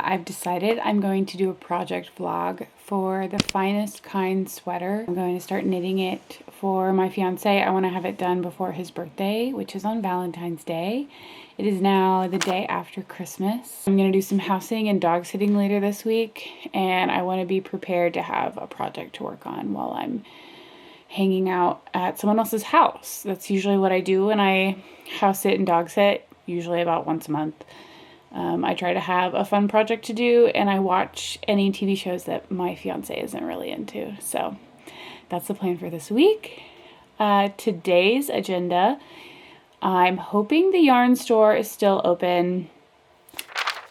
I've decided I'm going to do a project vlog for the Finest Kind sweater. I'm going to start knitting it for my fiance. I want to have it done before his birthday, which is on Valentine's Day. It is now the day after Christmas. I'm going to do some housing and dog sitting later this week, and I want to be prepared to have a project to work on while I'm hanging out at someone else's house. That's usually what I do when I house sit and dog sit, usually about once a month. I try to have a fun project to do, and I watch any TV shows that my fiance isn't really into. So that's the plan for this week. Today's agenda, I'm hoping the yarn store is still open.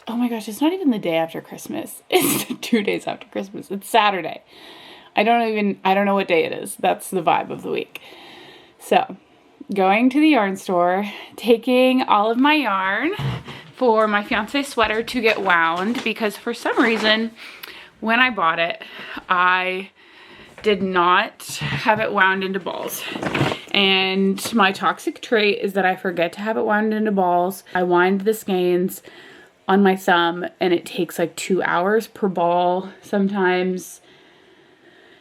Oh my gosh, it's not even the day after Christmas. It's 2 days after Christmas. It's Saturday. I don't know what day it is. That's the vibe of the week. So, going to the yarn store, taking all of my yarn for my fiance's sweater to get wound, because for some reason, when I bought it, I did not have it wound into balls. And my toxic trait is that I forget to have it wound into balls. I wind the skeins on my thumb, and it takes like 2 hours per ball sometimes,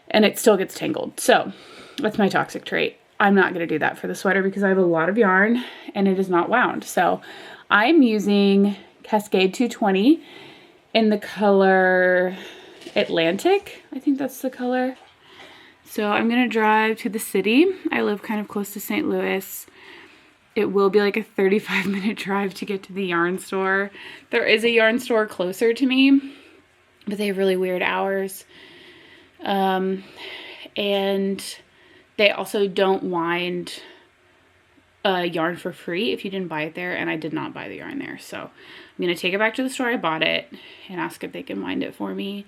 and it still gets tangled. So that's my toxic trait. I'm not going to do that for the sweater because I have a lot of yarn and it is not wound. So I'm using Cascade 220 in the color Atlantic. I think that's the color. So I'm going to drive to the city. I live kind of close to St. Louis. It will be like a 35-minute drive to get to the yarn store. There is a yarn store closer to me, but they have really weird hours. And they also don't wind yarn for free if you didn't buy it there, and I did not buy the yarn there. So I'm going to take it back to the store I bought it and ask if they can wind it for me.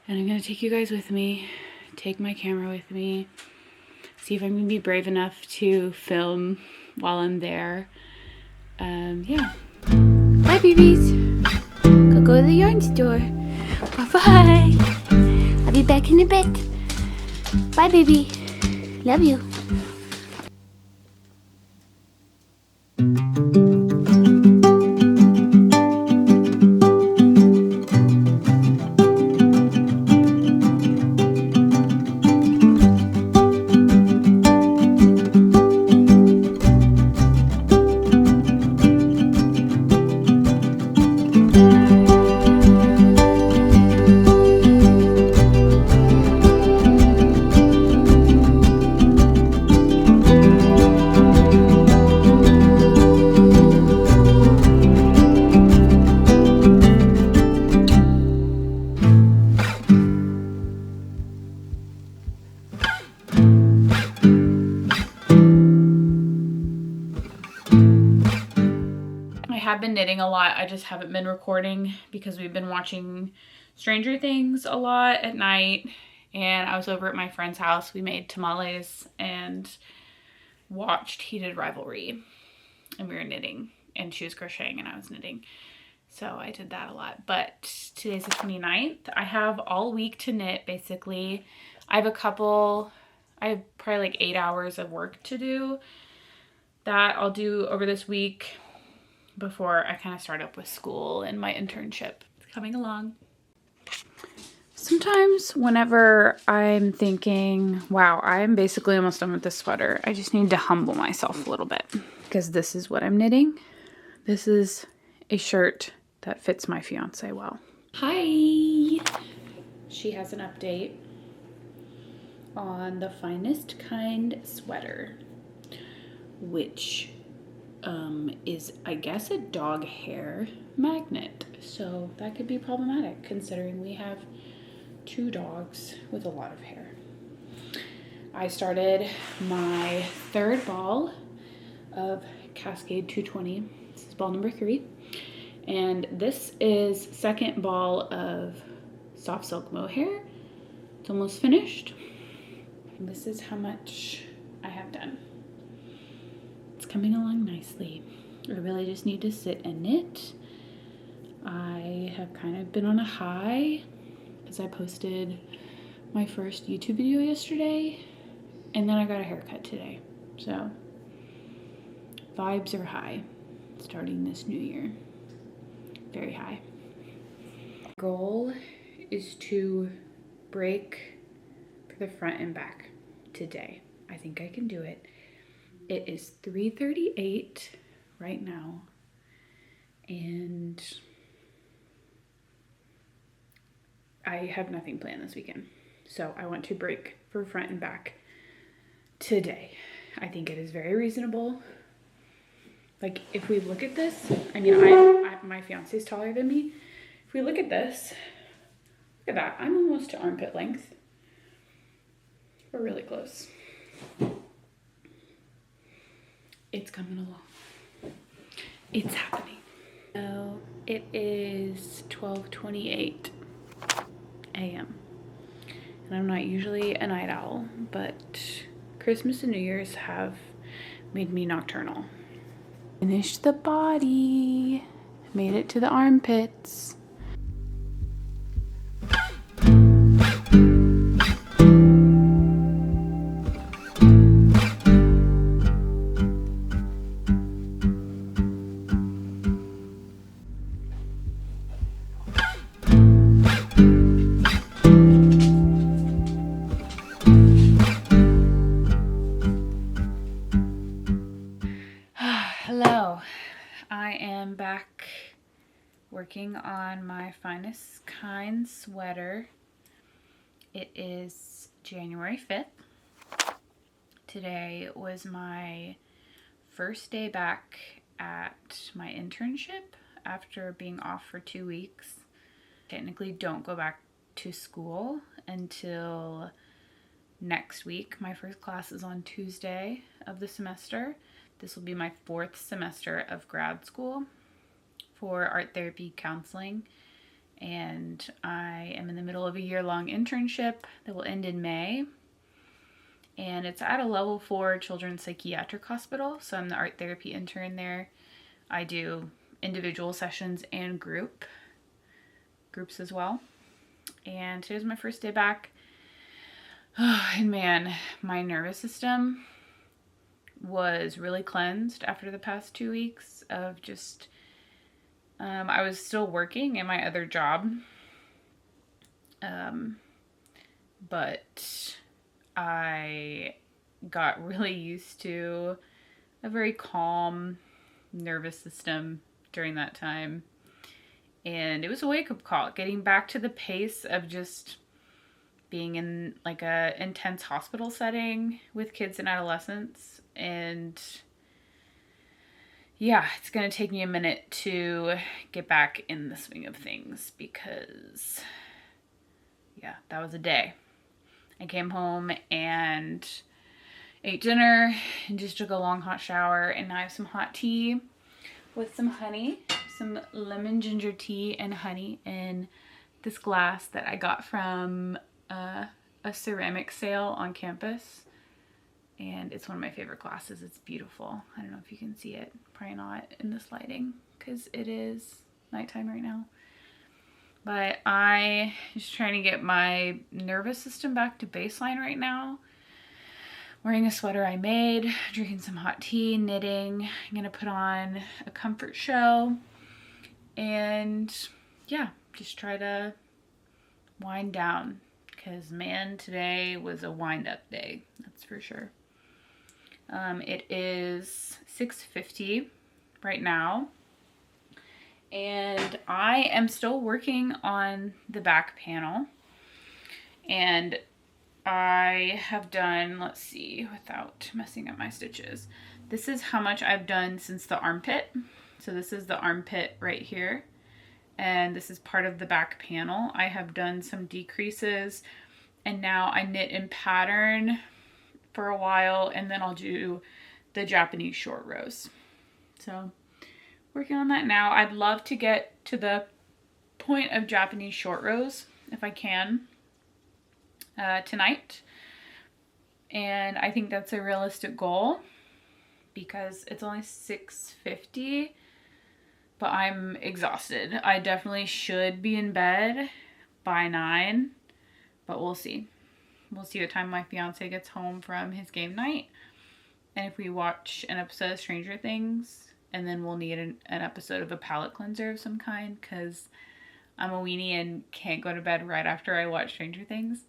And I'm going to take you guys with me, take my camera with me, see if I'm going to be brave enough to film while I'm there. Yeah. Bye, babies. Go to the yarn store. Bye-bye. I'll be back in a bit. Bye, baby. Love you. I've been knitting a lot. I just haven't been recording because we've been watching Stranger Things a lot at night, and I was over at my friend's house. We made tamales and watched Heated Rivalry, and we were knitting, and she was crocheting and I was knitting. So I did that a lot. But today's the 29th. I have all week to knit basically. I have probably like 8 hours of work to do that I'll do over this week before I kind of start up with school and my internship. It's coming along. Sometimes whenever I'm thinking, wow, I'm basically almost done with this sweater, I just need to humble myself a little bit, because this is what I'm knitting. This is a shirt that fits my fiance well. Hi! She has an update on the Finest Kind sweater, which is, I guess, a dog hair magnet. So that could be problematic considering we have 2 dogs with a lot of hair. I started my 3rd ball of Cascade 220. This is ball number 3. And this is 2nd ball of soft silk mohair. It's almost finished. And this is how much I have done. It's coming along nicely. I really just need to sit and knit. I have kind of been on a high because I posted my first YouTube video yesterday, and then I got a haircut today. So vibes are high starting this new year. Very high. goal is to break for the front and back today. I think I can do it. It is 3:38 right now, and I have nothing planned this weekend. So I want to break for front and back today. I think it is very reasonable. Like, if we look at this, I mean, my fiance is taller than me. If we look at this, look at that. I'm almost to armpit length. We're really close. It's coming along. It's happening. So it is 12:28 a.m. And I'm not usually a night owl, but Christmas and New Year's have made me nocturnal. Finished the body. Made it to the armpits. Hello, I am back working on my Finest Kind sweater. It is January 5th. Today was my first day back at my internship after being off for 2 weeks. Technically don't go back to school until next week. My first class is on Tuesday of the semester. This will be my 4th semester of grad school for art therapy counseling, and I am in the middle of a year-long internship that will end in May, and it's at a level 4 children's psychiatric hospital, so I'm the art therapy intern there. I do individual sessions and groups as well, and today's my first day back. And man, my nervous system was really cleansed after the past 2 weeks of just, I was still working in my other job, but I got really used to a very calm nervous system during that time, and it was a wake-up call, getting back to the pace of just being in like a intense hospital setting with kids and adolescents. And yeah, it's gonna take me a minute to get back in the swing of things, because yeah, that was a day. I came home and ate dinner and just took a long hot shower, and now I have some hot tea with some honey, some lemon ginger tea and honey in this glass that I got from a ceramic sale on campus, and it's one of my favorite glasses. It's beautiful. I don't know if you can see it, probably not in this lighting because it is nighttime right now, but I just trying to get my nervous system back to baseline right now. Wearing a sweater I made, drinking some hot tea, knitting. I'm gonna put on a comfort show and yeah, just try to wind down. Because man, today was a wind-up day, that's for sure. It is 6:50 right now, and I am still working on the back panel, and I have done, let's see, without messing up my stitches, this is how much I've done since the armpit. So this is the armpit right here, and this is part of the back panel. I have done some decreases, and now I knit in pattern for a while, and then I'll do the Japanese short rows. So working on that now. I'd love to get to the point of Japanese short rows if I can tonight, and I think that's a realistic goal because it's only 6:50, but I'm exhausted. I definitely should be in bed by 9, but we'll see. We'll see what time my fiance gets home from his game night, and if we watch an episode of Stranger Things, and then we'll need an episode of a palette cleanser of some kind, because I'm a weenie and can't go to bed right after I watch Stranger Things.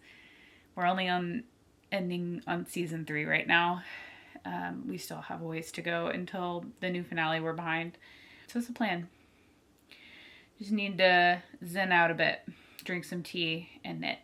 We're only ending on season 3 right now. We still have a ways to go until the new finale. We're behind. So what's the plan? Just need to zen out a bit, drink some tea, and knit.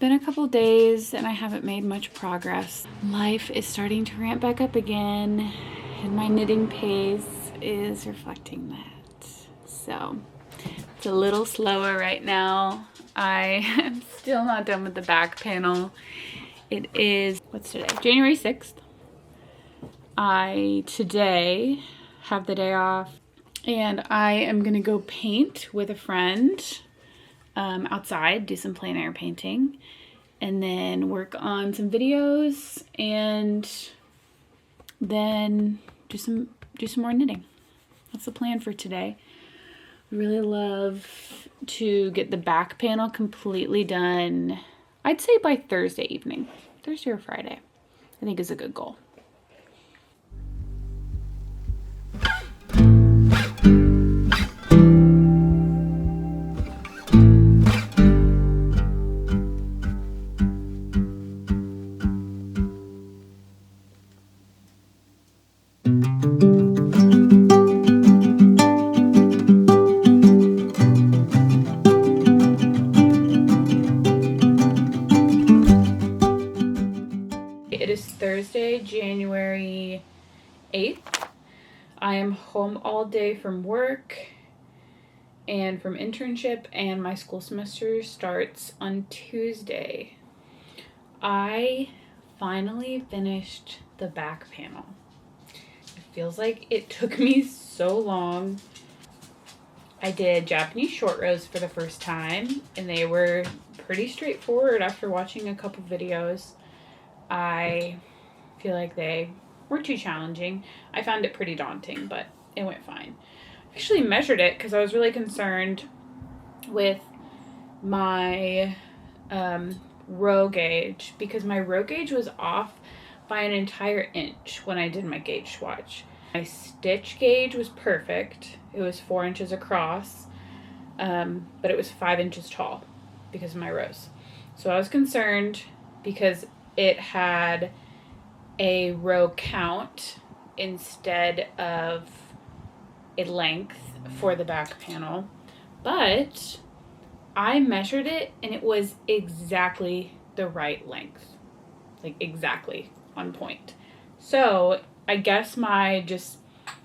Been a couple days and I haven't made much progress. Life is starting to ramp back up again and my knitting pace is reflecting that. So it's a little slower right now. I am still not done with the back panel. It is, what's today? January 6th. I today have the day off and I am gonna go paint with a friend. Outside, do some plein air painting, and then work on some videos, and then do some more knitting. That's the plan for today. I really love to get the back panel completely done. I'd say by Thursday evening, Thursday or Friday, I think is a good goal. It is Thursday, January 8th. I am home all day from work and from internship, and my school semester starts on Tuesday. I finally finished the back panel. It feels like it took me so long. I did Japanese short rows for the first time, and they were pretty straightforward after watching a couple videos. I feel like they weren't too challenging. I found it pretty daunting, but it went fine. I actually measured it because I was really concerned with my row gauge, because my row gauge was off by an entire inch when I did my gauge swatch. My stitch gauge was perfect. It was 4 inches across, but it was 5 inches tall because of my rows. So I was concerned because it had a row count instead of a length for the back panel, but I measured it and it was exactly the right length, like exactly on point. So I guess my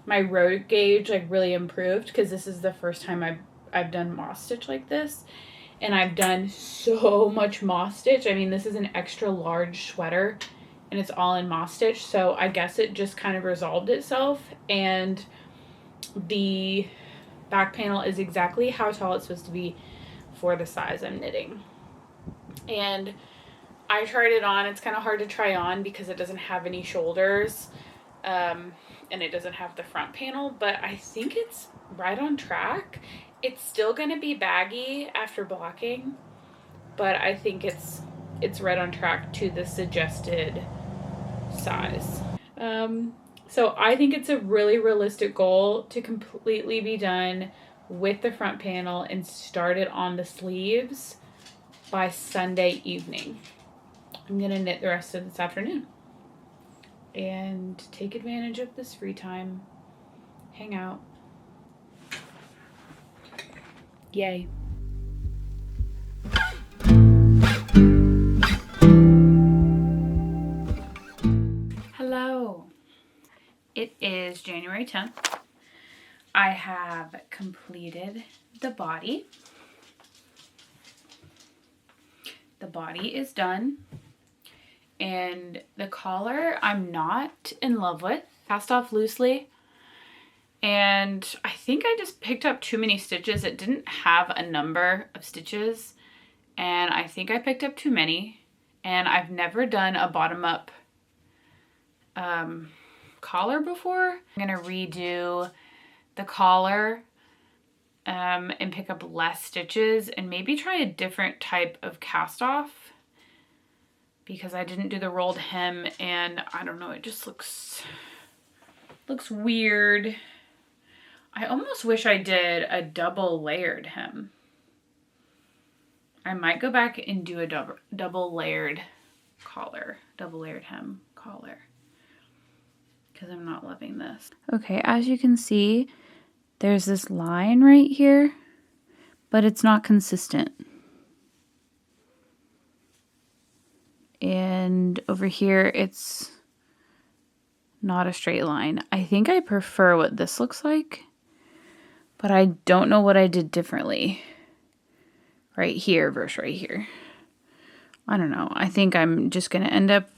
row gauge like really improved, because this is the first time I've done moss stitch like this. And I've done so much moss stitch. I mean, this is an extra large sweater and it's all in moss stitch. So I guess it just kind of resolved itself, and the back panel is exactly how tall it's supposed to be for the size I'm knitting. And I tried it on. It's kind of hard to try on because it doesn't have any shoulders, and it doesn't have the front panel, but I think it's right on track. It's still going to be baggy after blocking, but I think it's right on track to the suggested size. So I think it's a really realistic goal to completely be done with the front panel and start it on the sleeves by Sunday evening. I'm going to knit the rest of this afternoon and take advantage of this free time, hang out. Yay. Hello. It is January 10th. I have completed the body. The body is done. And the collar I'm not in love with. Cast off loosely. And I think I just picked up too many stitches. It didn't have a number of stitches. and I think I picked up too many, and I've never done a bottom up collar before. I'm gonna redo the collar and pick up less stitches and maybe try a different type of cast off, because I didn't do the rolled hem and I don't know, it just looks weird. I almost wish I did a double layered hem. I might go back and do a double layered collar, double layered hem collar, because I'm not loving this. Okay, as you can see, there's this line right here, but it's not consistent. And over here, it's not a straight line. I think I prefer what this looks like, but I don't know what I did differently right here versus right here. I don't know. I think I'm just going to end up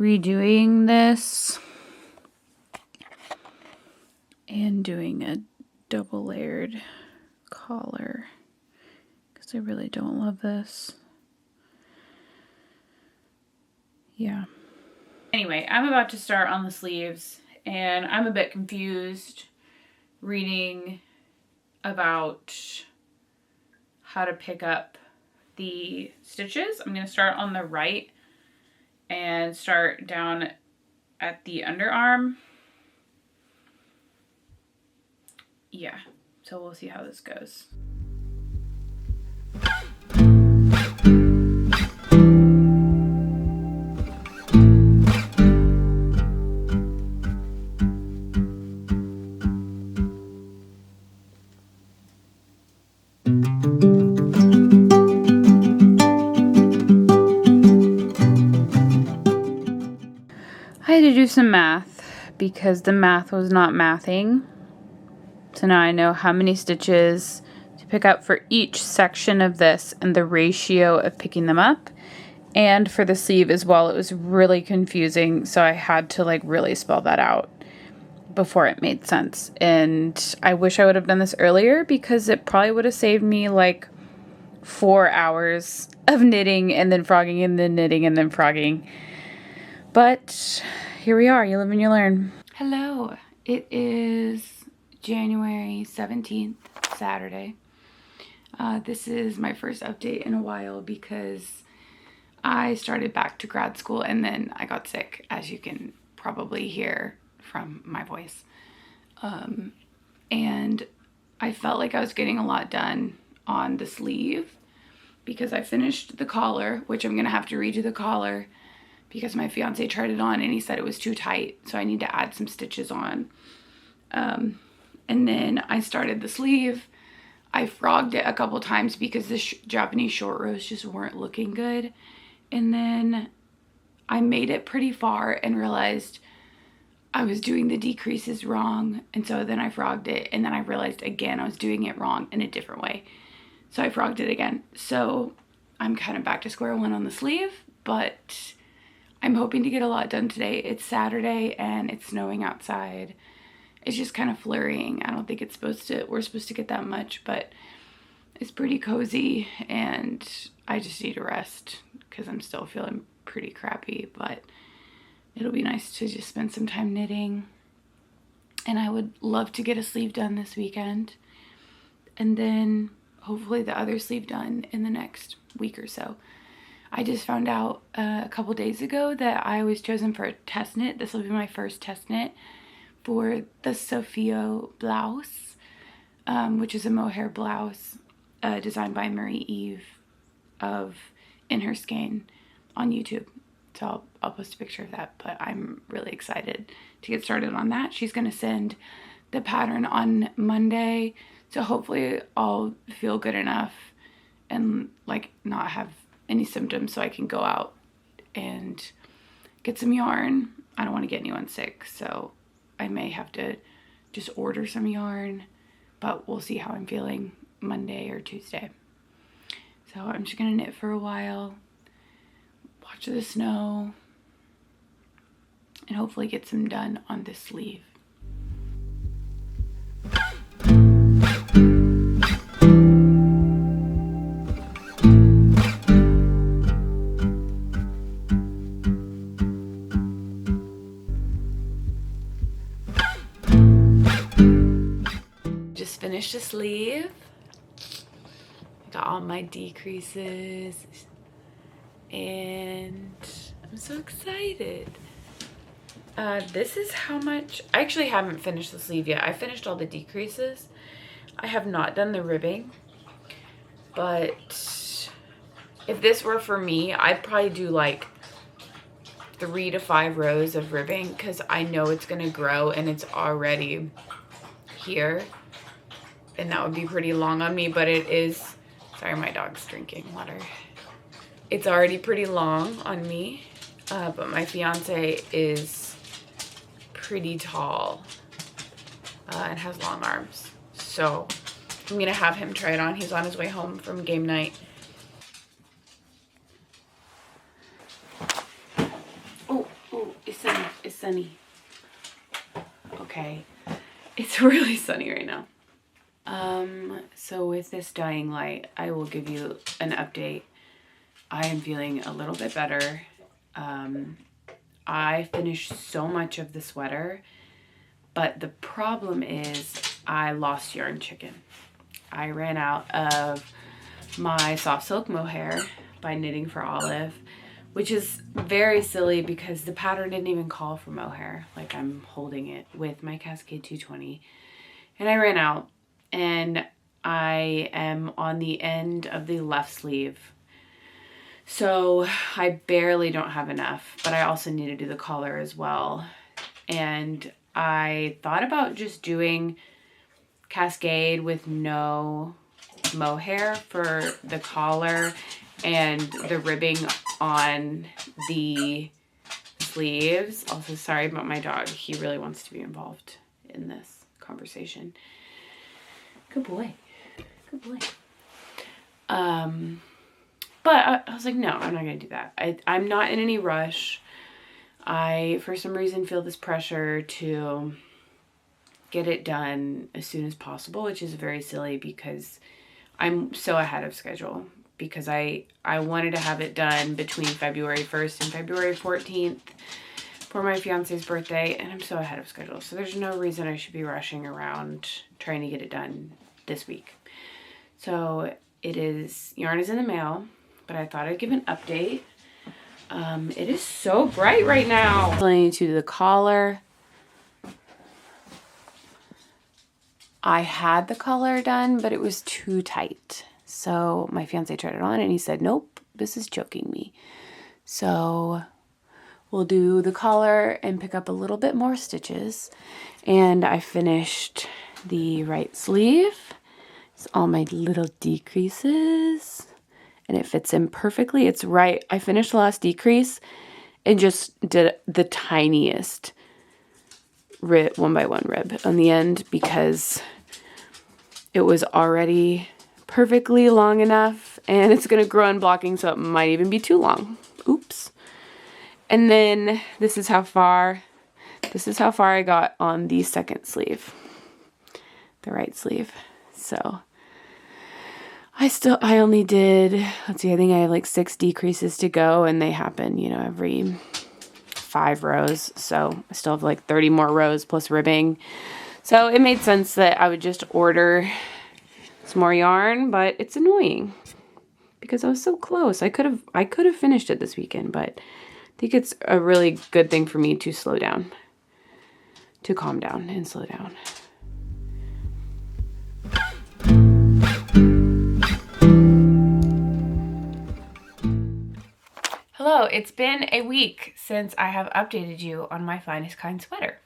redoing this and doing a double layered collar, because I really don't love this. Yeah. Anyway, I'm about to start on the sleeves, and I'm a bit confused reading about how to pick up the stitches. I'm going to start on the right and start down at the underarm. Yeah, so we'll see how this goes. I had to do some math because the math was not mathing. So now I know how many stitches to pick up for each section of this and the ratio of picking them up. And for the sleeve as well, it was really confusing. So I had to like really spell that out before it made sense. And I wish I would have done this earlier, because it probably would have saved me like 4 hours of knitting and then frogging and then knitting and then frogging. But here we are. You live and you learn. Hello. It is January 17th, Saturday. This is my first update in a while because I started back to grad school and then I got sick, as you can probably hear from my voice. And I felt like I was getting a lot done on the sleeve because I finished the collar, which I'm going to have to redo the collar because my fiance tried it on and he said it was too tight, so I need to add some stitches on. And then I started the sleeve. I frogged it a couple times because the Japanese short rows just weren't looking good. And then I made it pretty far and realized I was doing the decreases wrong. And so then I frogged it, and then I realized again I was doing it wrong in a different way. So I frogged it again. So I'm kind of back to square one on the sleeve, but I'm hoping to get a lot done today. It's Saturday and it's snowing outside. It's just kind of flurrying. I don't think we're supposed to get that much, but it's pretty cozy and I just need to rest because I'm still feeling pretty crappy, but it'll be nice to just spend some time knitting. And I would love to get a sleeve done this weekend, and then hopefully the other sleeve done in the next week or so. I just found out a couple days ago that I was chosen for a test knit. This will be my first test knit for the Sophia blouse, which is a mohair blouse designed by Marie Eve of In Her Skein on YouTube. So I'll post a picture of that, but I'm really excited to get started on that. She's going to send the pattern on Monday, so hopefully I'll feel good enough and like not have any symptoms so I can go out and get some yarn. I don't want to get anyone sick, so I may have to just order some yarn, but we'll see how I'm feeling Monday or Tuesday. So I'm just gonna knit for a while, watch the snow, and hopefully get some done on this sleeve. finished the sleeve. Got all my decreases and I'm so excited. This is how much, I actually haven't finished the sleeve yet. I finished all the decreases. I have not done the ribbing, but if this were for me, I'd probably do like 3 to 5 rows of ribbing because I know it's gonna grow and it's already here. And that would be pretty long on me, but it is, sorry, my dog's drinking water. It's already pretty long on me, but my fiance is pretty tall and has long arms. So I'm gonna have him try it on. He's on his way home from game night. Oh, it's sunny, it's sunny. Okay, it's really sunny right now. So with this dying light, I will give you an update. I am feeling a little bit better. I finished so much of the sweater, but the problem is I lost yarn chicken. I ran out of my soft silk mohair by Knitting for Olive, which is very silly because the pattern didn't even call for mohair. Like, I'm holding it with my Cascade 220, and I ran out, and I am on the end of the left sleeve. So I barely don't have enough, but I also need to do the collar as well. And I thought about just doing Cascade with no mohair for the collar and the ribbing on the sleeves. Also, sorry about my dog. He really wants to be involved in this conversation. Good boy. Good boy. But I was like, no, I'm not going to do that. I'm not in any rush. I, for some reason, feel this pressure to get it done as soon as possible, which is very silly because I'm so ahead of schedule. Because I wanted to have it done between February 1st and February 14th for my fiance's birthday, and I'm so ahead of schedule. So there's no reason I should be rushing around trying to get it done this week. So yarn is in the mail. But I thought I'd give an update. It is so bright right now. I need to do the collar. I had the collar done, but it was too tight. So my fiance tried it on and he said, nope, this is choking me. So we'll do the collar and pick up a little bit more stitches. And I finished the right sleeve. It's all my little decreases. And it fits in perfectly. It's right. I finished the last decrease and just did the tiniest rib, 1x1 rib on the end because it was already perfectly long enough, and it's going to grow unblocking, so it might even be too long. Oops. And then this is how far I got on the second sleeve, the right sleeve. So I only did, let's see, I think I have like 6 decreases to go, and they happen, you know, every 5 rows. So I still have like 30 more rows plus ribbing. So it made sense that I would just order some more yarn, but it's annoying because I was so close. I could have finished it this weekend, but I think it's a really good thing for me to slow down, to calm down and slow down. Hello, it's been a week since I have updated you on my Finest Kind sweater.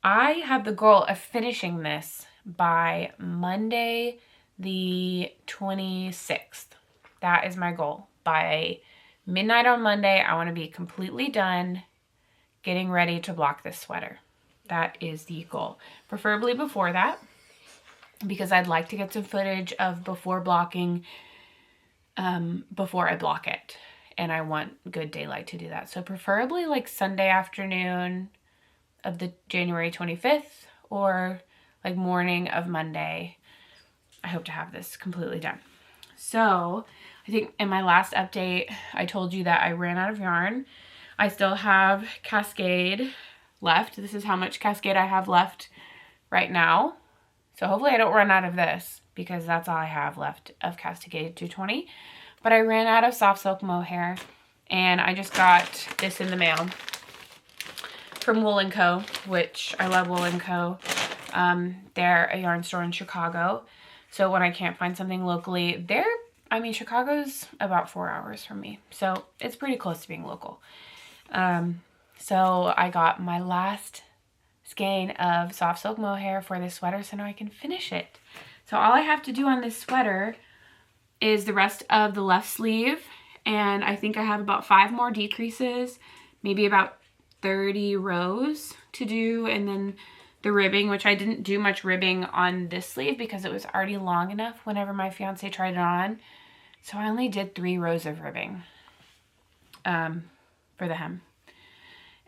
I have the goal of finishing this by Monday the 26th. That is my goal. By midnight on Monday, I want to be completely done getting ready to block this sweater. That is the goal. Preferably before that, because I'd like to get some footage of before blocking, before I block it. And I want good daylight to do that. So preferably like Sunday afternoon of the January 25th or like morning of Monday. I hope to have this completely done. So I think in my last update, I told you that I ran out of yarn. I still have Cascade left. This is how much Cascade I have left right now. So hopefully I don't run out of this, because that's all I have left of Castigated 220. But I ran out of soft silk mohair, and I just got this in the mail from Wool & Co., which I love Wool & Co. They're a yarn store in Chicago. So when I can't find something locally, Chicago's about 4 hours from me. So it's pretty close to being local. So I got my last skein of soft silk mohair for this sweater, so now I can finish it. So all I have to do on this sweater is the rest of the left sleeve, and I think I have about 5 more decreases, maybe about 30 rows to do, and then the ribbing, which I didn't do much ribbing on this sleeve because it was already long enough whenever my fiance tried it on. So I only did 3 rows of ribbing for the hem.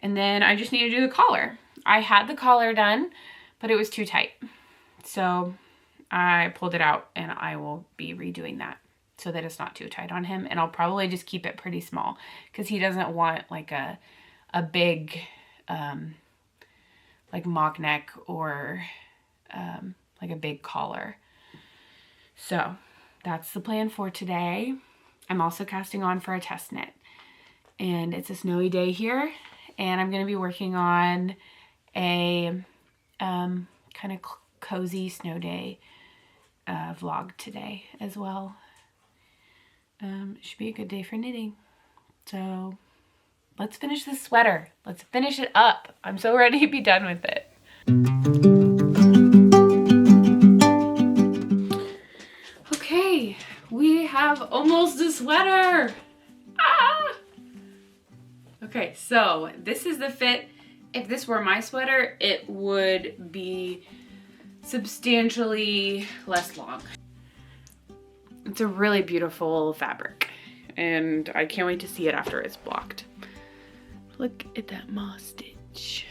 And then I just need to do the collar. I had the collar done, but it was too tight. So I pulled it out, and I will be redoing that so that it's not too tight on him. And I'll probably just keep it pretty small because he doesn't want like a big like mock neck or like a big collar. So that's the plan for today. I'm also casting on for a test knit, and it's a snowy day here, and I'm going to be working on a kind of cozy snow day vlog today as well. It should be a good day for knitting. So let's finish this sweater. Let's finish it up. I'm so ready to be done with it. Okay, we have almost a sweater. Ah! Okay, so this is the fit. If this were my sweater, it would be substantially less long. It's a really beautiful fabric, and I can't wait to see it after it's blocked. Look at that moss stitch.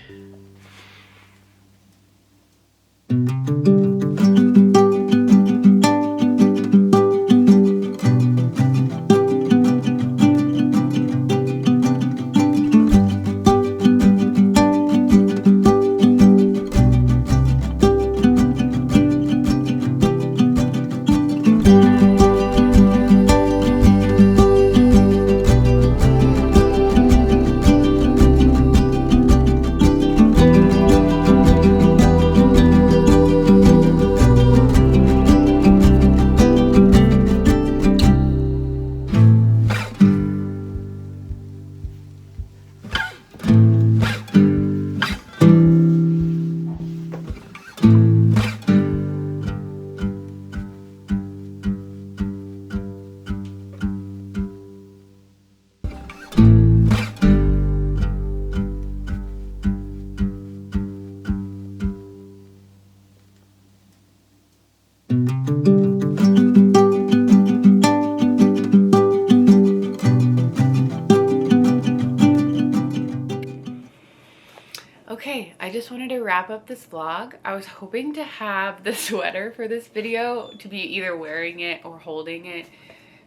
Okay, I just wanted to wrap up this vlog. I was hoping to have the sweater for this video to be either wearing it or holding it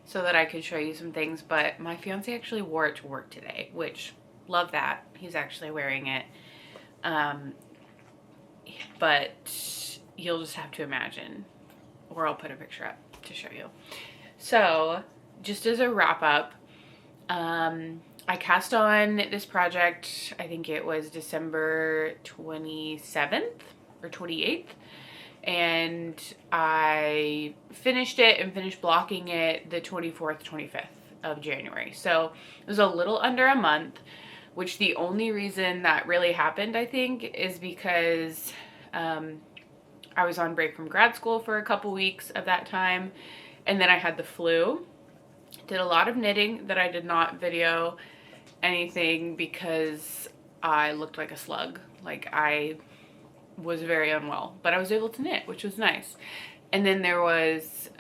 so that I could show you some things, but my fiance actually wore it to work today, which love that. He's actually wearing it. But you'll just have to imagine, or I'll put a picture up to show you. So just as a wrap up, I cast on this project, I think it was December 27th or 28th, and I finished it and finished blocking it the 24th, 25th of January. So it was a little under a month, which the only reason that really happened, I think, is because I was on break from grad school for a couple weeks of that time, and then I had the flu. Did a lot of knitting that I did not video anything because I looked like a slug. Like, I was very unwell, but I was able to knit, which was nice. And then there was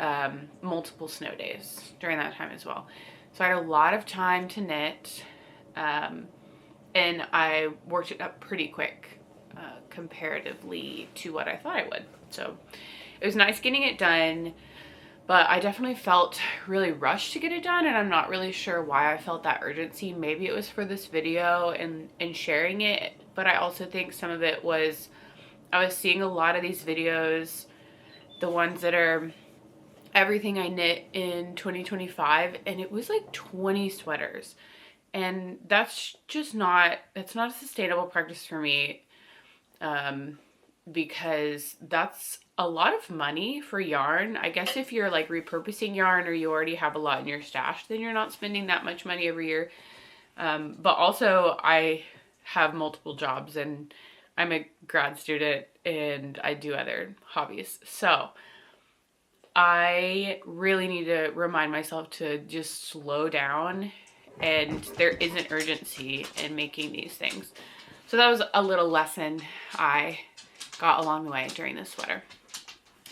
multiple snow days during that time as well. So I had a lot of time to knit, and I worked it up pretty quick comparatively to what I thought I would. So it was nice getting it done. But I definitely felt really rushed to get it done, and I'm not really sure why I felt that urgency. Maybe it was for this video and sharing it, but I also think some of it was I was seeing a lot of these videos the ones that are everything I knit in 2025, and it was like 20 sweaters. And that's just not, that's not a sustainable practice for me, because that's a lot of money for yarn. I guess if you're like repurposing yarn or you already have a lot in your stash, then you're not spending that much money every year. But also I have multiple jobs and I'm a grad student and I do other hobbies. So I really need to remind myself to just slow down, and there is an urgency in making these things. So that was a little lesson I got along the way during this sweater.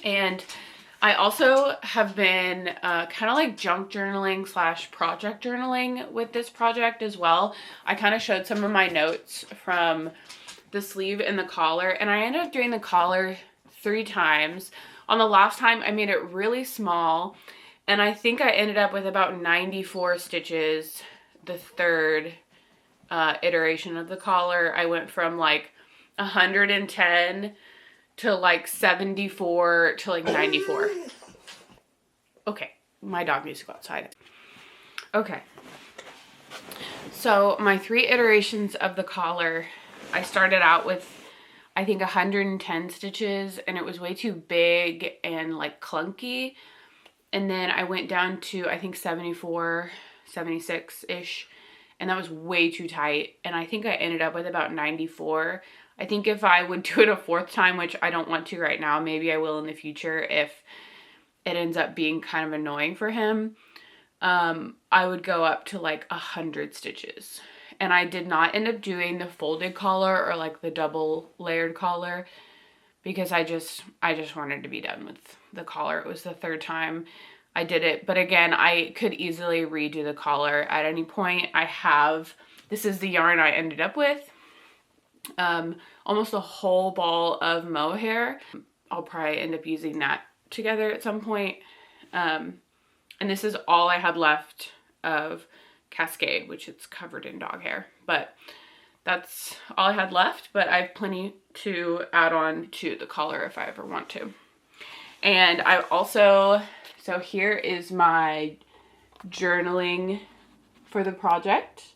And I also have been kind of like junk journaling / project journaling with this project as well. I kind of showed some of my notes from the sleeve and the collar, and I ended up doing the collar 3 times. On the last time, I made it really small, and I think I ended up with about 94 stitches the third iteration of the collar. I went from like 110 to like 74 to like 94. Okay, my dog needs to go outside. Okay, so my 3 iterations of the collar, I started out with I think 110 stitches, and it was way too big and like clunky. And then I went down to I think 74, 76-ish, and that was way too tight. And I think I ended up with about 94. I think if I would do it a 4th time, which I don't want to right now, maybe I will in the future if it ends up being kind of annoying for him, I would go up to like 100 stitches. And I did not end up doing the folded collar or like the double layered collar because I just wanted to be done with the collar. It was the 3rd time I did it. But again, I could easily redo the collar at any point. This is the yarn I ended up with. Almost a whole ball of mohair. I'll probably end up using that together at some point. And this is all I had left of Cascade, which it's covered in dog hair, but that's all I had left. But I have plenty to add on to the collar if I ever want to. And I also, so here is my journaling for the project.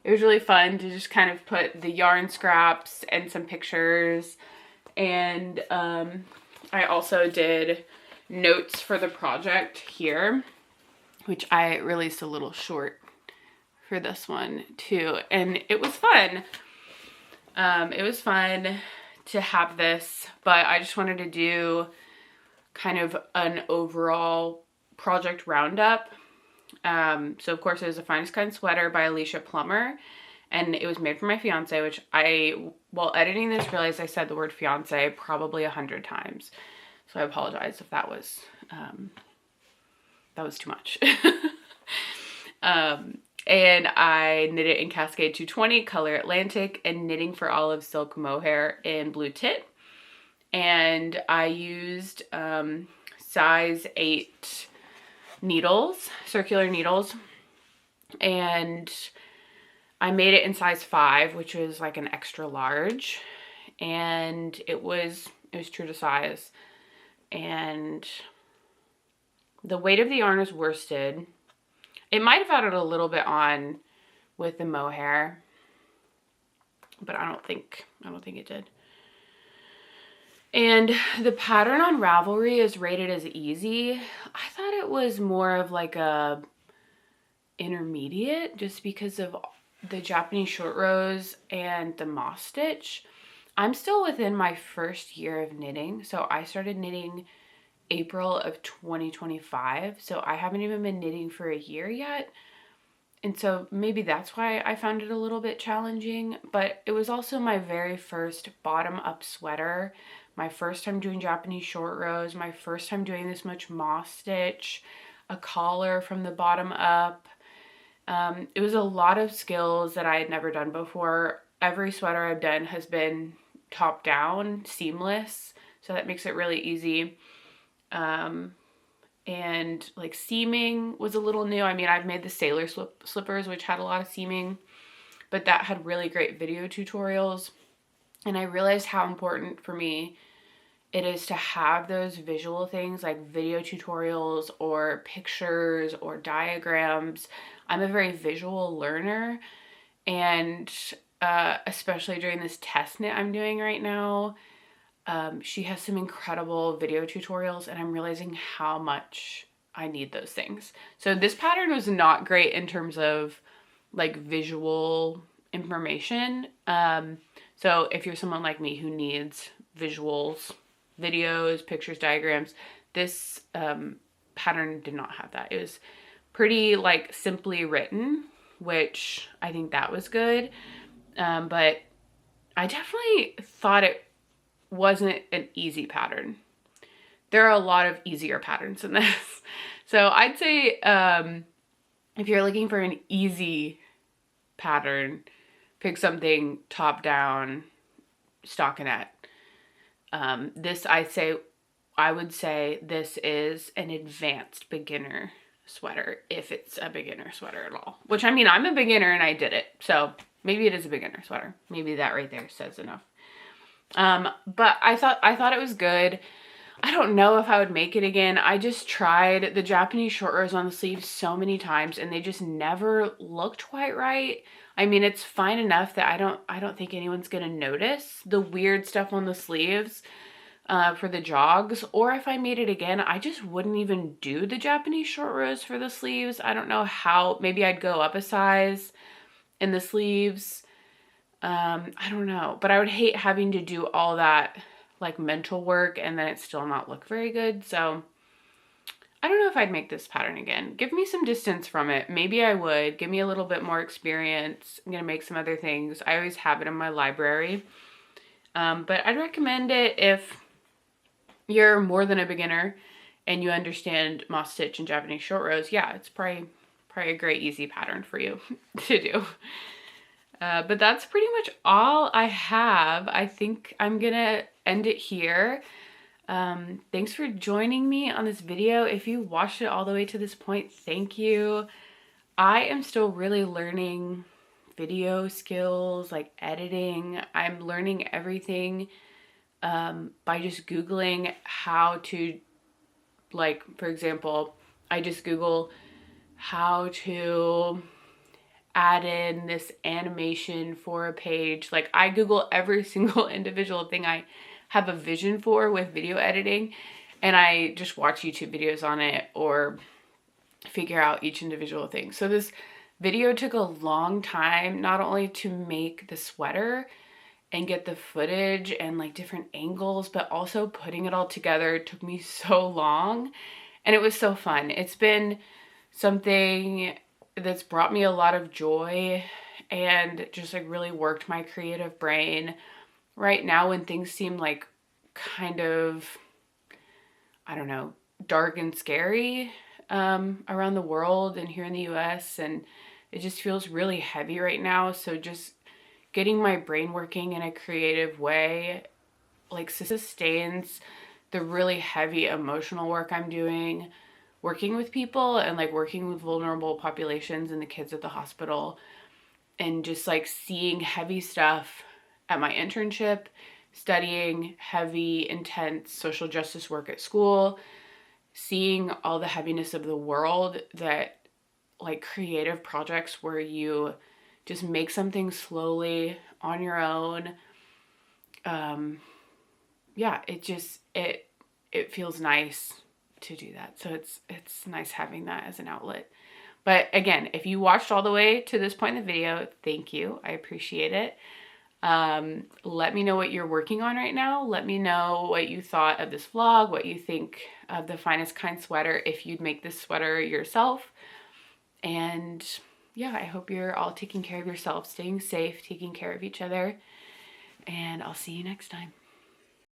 It was really fun to just kind of put the yarn scraps and some pictures. And I also did notes for the project here, which I released a little short for this one too, and it was fun. It was fun to have this, but I just wanted to do kind of an overall project roundup. So of course it was a Finest Kind sweater by Alicia Plummer, and it was made for my fiance, which while editing this, realized I said the word fiance probably 100 times. So I apologize if that was too much. And I knit it in Cascade 220, color Atlantic, and Knitting for Olive silk mohair in Blue Tit. And I used size 8 needles, circular needles, and I made it in size 5, which was like an extra large, and it was true to size. And the weight of the yarn is worsted. It might have added a little bit on with the mohair, but I don't think it did. And the pattern on Ravelry is rated as easy. I thought it was more of like a intermediate just because of the Japanese short rows and the moss stitch. I'm still within my first year of knitting, so I started knitting April of 2025, so I haven't even been knitting for a year yet, and so maybe that's why I found it a little bit challenging. But it was also my very first bottom-up sweater, my first time doing Japanese short rows, my first time doing this much moss stitch, a collar from the bottom up. It was a lot of skills that I had never done before. Every sweater I've done has been top down, seamless, so that makes it really easy. And like seaming was a little new. I mean, I've made the sailor slippers, which had a lot of seaming, but that had really great video tutorials. And I realized how important for me it is to have those visual things like video tutorials or pictures or diagrams. I'm a very visual learner, and especially during this test knit I'm doing right now, she has some incredible video tutorials, and I'm realizing how much I need those things. So this pattern was not great in terms of like visual information. So if you're someone like me who needs visuals, videos, pictures, diagrams, this pattern did not have that. It was pretty like simply written, which I think that was good. But I definitely thought it wasn't an easy pattern. There are a lot of easier patterns in this. So I'd say if you're looking for an easy pattern, pick something top down, stockinette. This I would say this is an advanced beginner sweater, if it's a beginner sweater at all. Which, I mean, I'm a beginner and I did it, so maybe it is a beginner sweater. Maybe that right there says enough. But I thought it was good. I don't know if I would make it again. I just tried the Japanese short rows on the sleeves so many times and they just never looked quite right. I mean, it's fine enough that I don't think anyone's gonna notice the weird stuff on the sleeves for the jogs. Or if I made it again, I just wouldn't even do the Japanese short rows for the sleeves. I don't know how. Maybe I'd go up a size in the sleeves. I don't know, but I would hate having to do all that like mental work and then it still not look very good. So I don't know if I'd make this pattern again. Give me some distance from it. Maybe I would. Give me a little bit more experience. I'm gonna make some other things. I always have it in my library. But I'd recommend it if you're more than a beginner and you understand moss stitch and Japanese short rows. Yeah, it's probably a great easy pattern for you to do. But that's pretty much all I have. I think I'm gonna end it here. Thanks for joining me on this video. If you watched it all the way to this point, thank you. I am still really learning video skills, like editing. I'm learning everything by just Googling how to, like, for example, I just Google how to add in this animation for a page. Like, I Google every single individual thing I have a vision for with video editing, and I just watch YouTube videos on it or figure out each individual thing. So this video took a long time, not only to make the sweater and get the footage and like different angles, but also putting it all together took me so long, and it was so fun. It's been something that's brought me a lot of joy and just like really worked my creative brain. Right now, when things seem like kind of, I don't know, dark and scary around the world and here in the US, and it just feels really heavy right now. So just getting my brain working in a creative way like sustains the really heavy emotional work I'm doing, working with people and like working with vulnerable populations and the kids at the hospital, and just like seeing heavy stuff at my internship, studying heavy, intense social justice work at school, seeing all the heaviness of the world that like creative projects where you just make something slowly on your own. Yeah, it feels nice to do that. So it's nice having that as an outlet. But again, if you watched all the way to this point in the video, thank you. I appreciate it. Let me know what you're working on right now. Let me know what you thought of this vlog, what you think of the Finest Kind sweater, if you'd make this sweater yourself. And yeah, I hope you're all taking care of yourself, staying safe, taking care of each other, and I'll see you next time.